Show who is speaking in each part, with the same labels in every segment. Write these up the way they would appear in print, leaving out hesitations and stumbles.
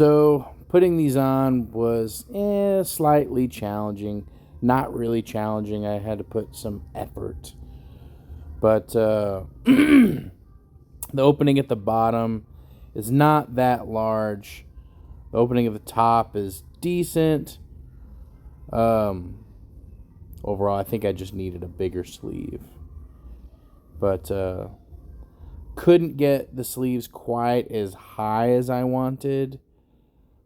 Speaker 1: So putting these on was slightly challenging. Not really challenging. I had to put some effort. But the opening at the bottom is not that large. The opening at the top is decent. Overall, I think I just needed a bigger sleeve. But couldn't get the sleeves quite as high as I wanted.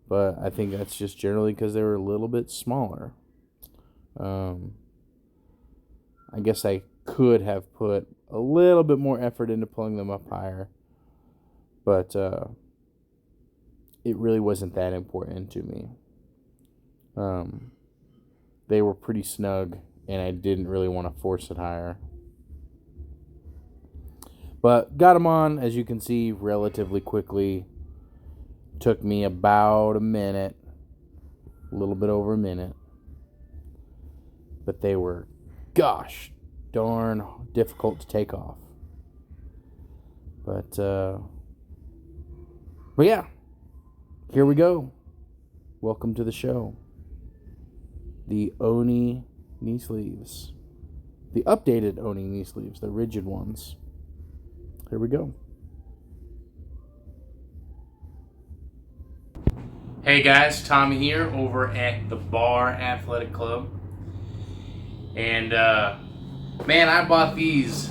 Speaker 1: But I think that's just generally because they were a little bit smaller. I guess I could have put a little bit more effort into pulling them up higher. But it really wasn't that important to me. They were pretty snug, and I didn't really want to force it higher. But got them on, as you can see, relatively quickly. Took me about a minute, a little bit over a minute. But they were, gosh, darn difficult to take off. But yeah, here we go. Welcome to the show. The ONI knee sleeves. The updated ONI knee sleeves, the rigid ones. Here we go. Hey guys, Tommy here over at the Bar Athletic Club. And man, I bought these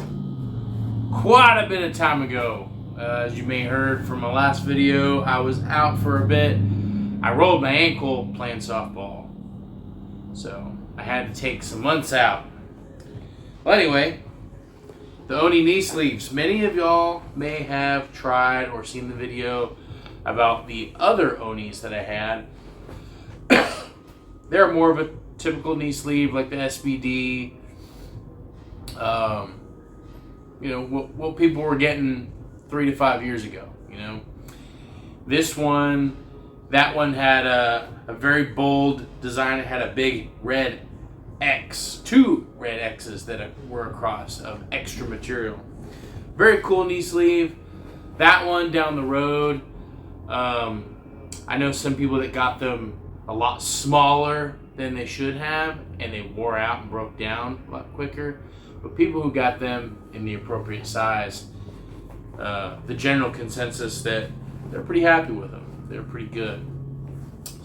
Speaker 1: quite a bit of time ago. As you may have heard from my last video, I was out for a bit. I rolled my ankle playing softball. So I had to take some months out. Well, anyway, the ONI knee sleeves. Many of y'all may have tried or seen the video about the other ONIs that I had. They're more of a typical knee sleeve, like the SBD. You know, what people were getting 3 to 5 years ago, you know. This one, that one had a very bold design. It had a big red X, 2 red X's that were across of extra material. Very cool knee sleeve. That one down the road, I know some people that got them a lot smaller than they should have, and they wore out and broke down a lot quicker. But people who got them in the appropriate size, the general consensus that they're pretty happy with them. They're pretty good.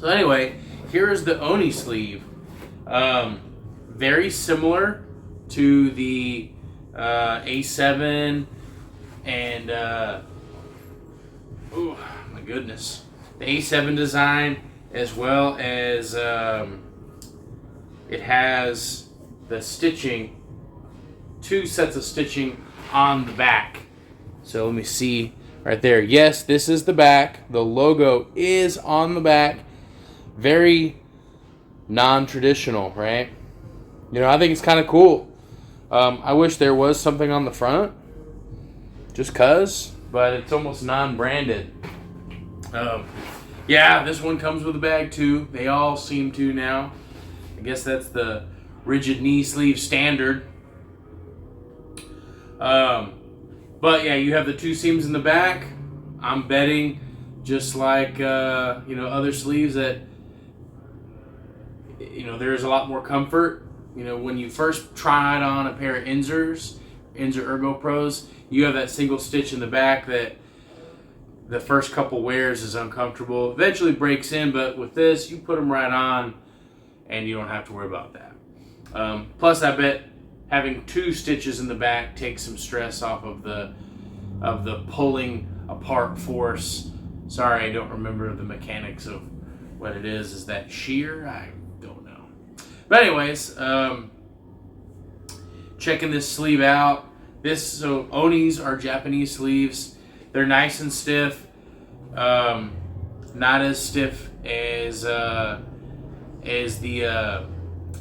Speaker 1: So anyway, here is the ONI sleeve. Very similar to the A7 and oh my goodness, the A7 design, as well as it has the stitching, 2 sets of stitching on the back. So let me see right there. Yes, this is the back. The logo is on the back. Very non-traditional, right? You know, I think it's kind of cool. I wish there was something on the front, just cause, but it's almost non-branded. Yeah, this one comes with a bag too. They all seem to now. I guess that's the rigid knee sleeve standard. But yeah, you have the 2 seams in the back. I'm betting, just like you know, other sleeves, that you know, there's a lot more comfort. You know, when you first tried on a pair of Inzer Ergo Pros, you have that single stitch in the back that the first couple wears is uncomfortable. Eventually breaks in, but with this, you put them right on and you don't have to worry about that. Plus, I bet having 2 stitches in the back takes some stress off of the pulling apart force. Sorry, I don't remember the mechanics of what it is. Is that shear? I don't know. But anyways, checking this sleeve out. So Onis are Japanese sleeves. They're nice and stiff. Not as stiff as the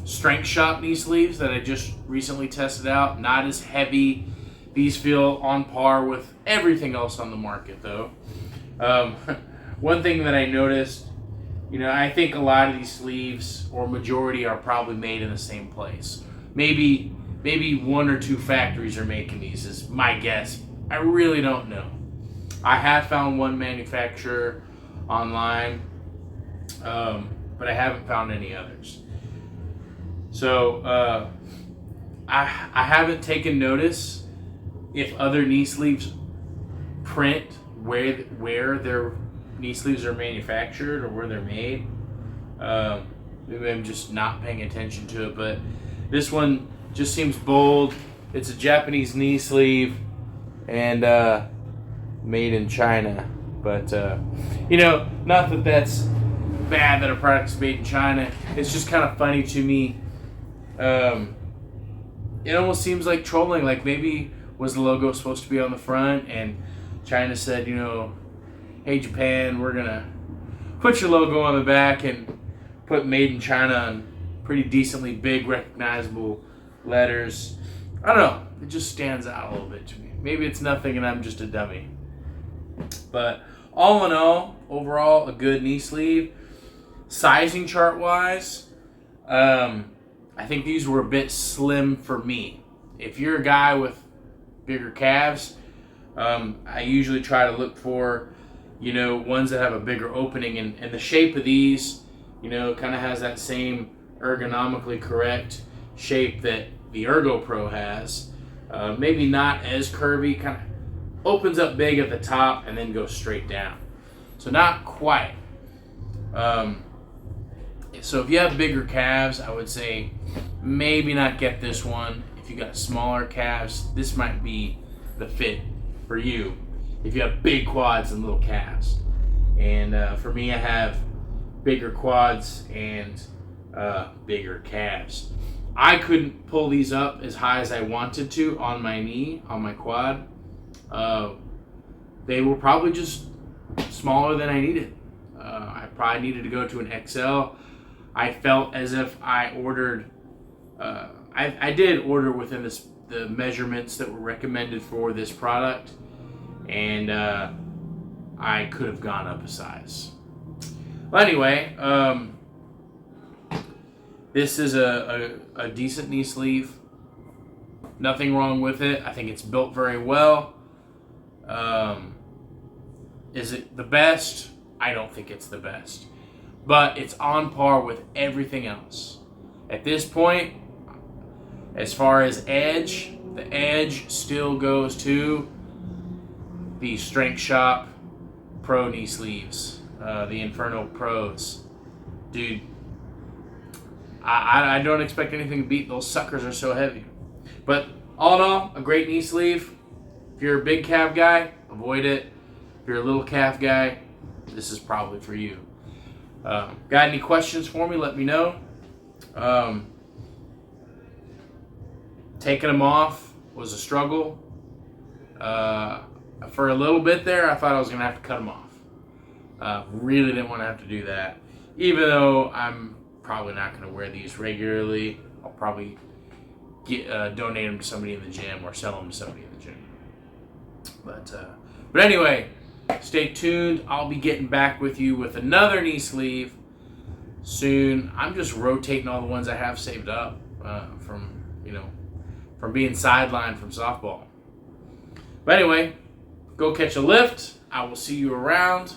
Speaker 1: Strength Shop knee sleeves that I just recently tested out. Not as heavy. These feel on par with everything else on the market, though. One thing that I noticed, you know, I think a lot of these sleeves, or majority, are probably made in the same place. Maybe 1 or 2 factories are making these, is my guess. I really don't know. I have found one manufacturer online but I haven't found any others. So I haven't taken notice if other knee sleeves print where their knee sleeves are manufactured or where they're made. Maybe I'm just not paying attention to it, but this one just seems bold. It's a Japanese knee sleeve and made in China. But, not that that's bad that a product's made in China. It's just kind of funny to me. It almost seems like trolling. Like maybe was the logo supposed to be on the front and China said, hey Japan, we're going to put your logo on the back and put made in China on pretty decently big recognizable letters. I don't know. It just stands out a little bit to me. Maybe it's nothing and I'm just a dummy. But all in all, overall, a good knee sleeve. Sizing chart wise, I think these were a bit slim for me. If you're a guy with bigger calves, I usually try to look for, ones that have a bigger opening. And the shape of these, kind of has that same ergonomically correct shape that the Ergo Pro has. Maybe not as curvy, kind of opens up big at the top and then goes straight down. So not quite. So if you have bigger calves, I would say maybe not get this one. If you got smaller calves, this might be the fit for you. If you have big quads and little calves. And for me, I have bigger quads and bigger calves. I couldn't pull these up as high as I wanted to on my knee, on my quad. They were probably just smaller than I needed. I probably needed to go to an XL. I felt as if I ordered, I did order within the measurements that were recommended for this product, and I could have gone up a size. Well, anyway, this is a decent knee sleeve. Nothing wrong with it. I think it's built very well. Is it the best? I don't think it's the best. But it's on par with everything else. At this point, as far as edge, the edge still goes to the Strength Shop Pro knee sleeves, the Inferno Pros. Dude, I don't expect anything to beat. Those suckers are so heavy. But all in all, a great knee sleeve. If you're a big calf guy, avoid it. If you're a little calf guy, this is probably for you. Got any questions for me? Let me know. Taking them off was a struggle. For a little bit there, I thought I was going to have to cut them off. Really didn't want to have to do that. Even though I'm probably not going to wear these regularly, I'll probably donate them to somebody in the gym or sell them to somebody in the gym. But anyway, stay tuned. I'll be getting back with you with another knee sleeve soon. I'm just rotating all the ones I have saved up from being sidelined from softball. But anyway, go catch a lift. I will see you around.